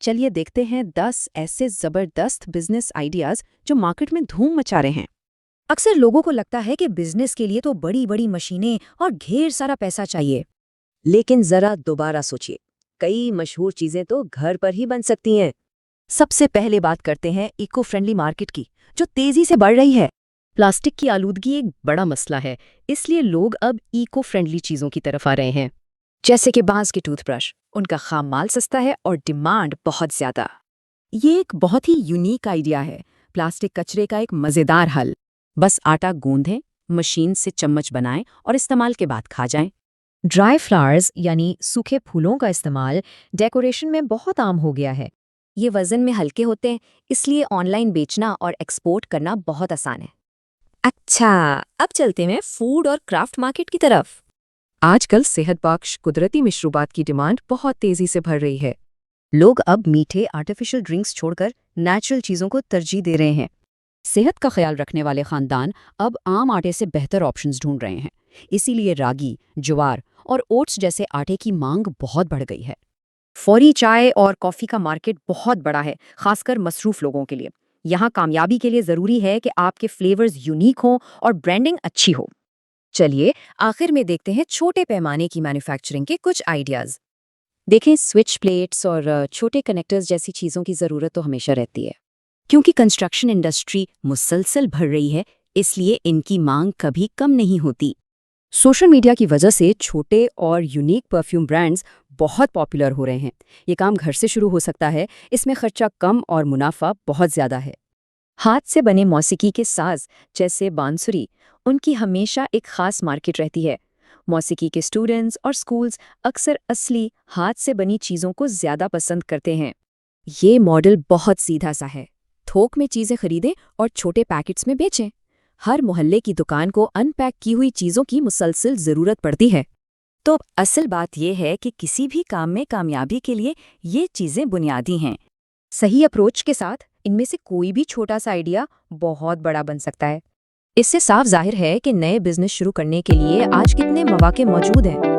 चलिए देखते हैं 10 ऐसे जबरदस्त बिजनेस आइडियाज जो मार्केट में धूम मचा रहे हैं। अक्सर लोगों को लगता है कि बिजनेस के लिए तो बड़ी बड़ी मशीनें और ढेर सारा पैसा चाहिए। लेकिन जरा दोबारा सोचिए, कई मशहूर चीजें तो घर पर ही बन सकती हैं। सबसे पहले बात करते हैं इको फ्रेंडली मार्केट की, जो तेजी से बढ़ रही है। प्लास्टिक की आलूदगी एक बड़ा मसला है, इसलिए लोग अब इको फ्रेंडली चीजों की तरफ आ रहे हैं। जैसे कि बांस के टूथब्रश, उनका खाम माल सस्ता है और डिमांड बहुत ज्यादा। ये एक बहुत ही यूनिक आइडिया है, प्लास्टिक कचरे का एक मजेदार हल। बस आटा गूंदें, मशीन से चम्मच बनाएं और इस्तेमाल के बाद खा जाएं। ड्राई फ्लावर्स यानी सूखे फूलों का इस्तेमाल डेकोरेशन में बहुत आम हो गया है। ये वजन में हल्के होते हैं, इसलिए ऑनलाइन बेचना और एक्सपोर्ट करना बहुत आसान है। अच्छा, अब चलते हैं फूड और क्राफ्ट मार्केट की तरफ। आजकल सेहत बख्श कुदरती मशरूबात की डिमांड बहुत तेजी से बढ़ रही है। लोग अब मीठे आर्टिफिशियल ड्रिंक्स छोड़कर नेचुरल चीज़ों को तरजीह दे रहे हैं। सेहत का ख्याल रखने वाले खानदान अब आम आटे से बेहतर ऑप्शंस ढूंढ रहे हैं, इसीलिए रागी, ज्वार और ओट्स जैसे आटे की मांग बहुत बढ़ गई है। फौरी चाय और कॉफ़ी का मार्केट बहुत बड़ा है, खासकर मसरूफ लोगों के लिए। यहाँ कामयाबी के लिए ज़रूरी है कि आपके फ्लेवर्स यूनिक हों और ब्रांडिंग अच्छी हो। चलिए आखिर में देखते हैं छोटे पैमाने की मैन्युफैक्चरिंग के कुछ आइडियाज़। देखें, स्विच प्लेट्स और छोटे कनेक्टर्स जैसी चीज़ों की ज़रूरत तो हमेशा रहती है। क्योंकि कंस्ट्रक्शन इंडस्ट्री मुसलसल बढ़ रही है, इसलिए इनकी मांग कभी कम नहीं होती। सोशल मीडिया की वजह से छोटे और यूनिक परफ्यूम ब्रांड्स बहुत पॉपुलर हो रहे हैं। ये काम घर से शुरू हो सकता है, इसमें खर्चा कम और मुनाफा बहुत ज़्यादा है। हाथ से बने मौसीकी के साज जैसे बांसुरी, उनकी हमेशा एक खास मार्केट रहती है। मौसीकी के स्टूडेंट्स और स्कूल्स अक्सर असली हाथ से बनी चीज़ों को ज़्यादा पसंद करते हैं। ये मॉडल बहुत सीधा सा है, थोक में चीज़ें खरीदें और छोटे पैकेट्स में बेचें। हर मोहल्ले की दुकान को अनपैक की हुई चीज़ों की मुसलसल ज़रूरत पड़ती है। तो असल बात यह है कि किसी भी काम में कामयाबी के लिए ये चीज़ें बुनियादी हैं। सही अप्रोच के साथ इनमें से कोई भी छोटा सा आइडिया बहुत बड़ा बन सकता है। इससे साफ जाहिर है कि नए बिजनेस शुरू करने के लिए आज कितने मौके मौजूद हैं।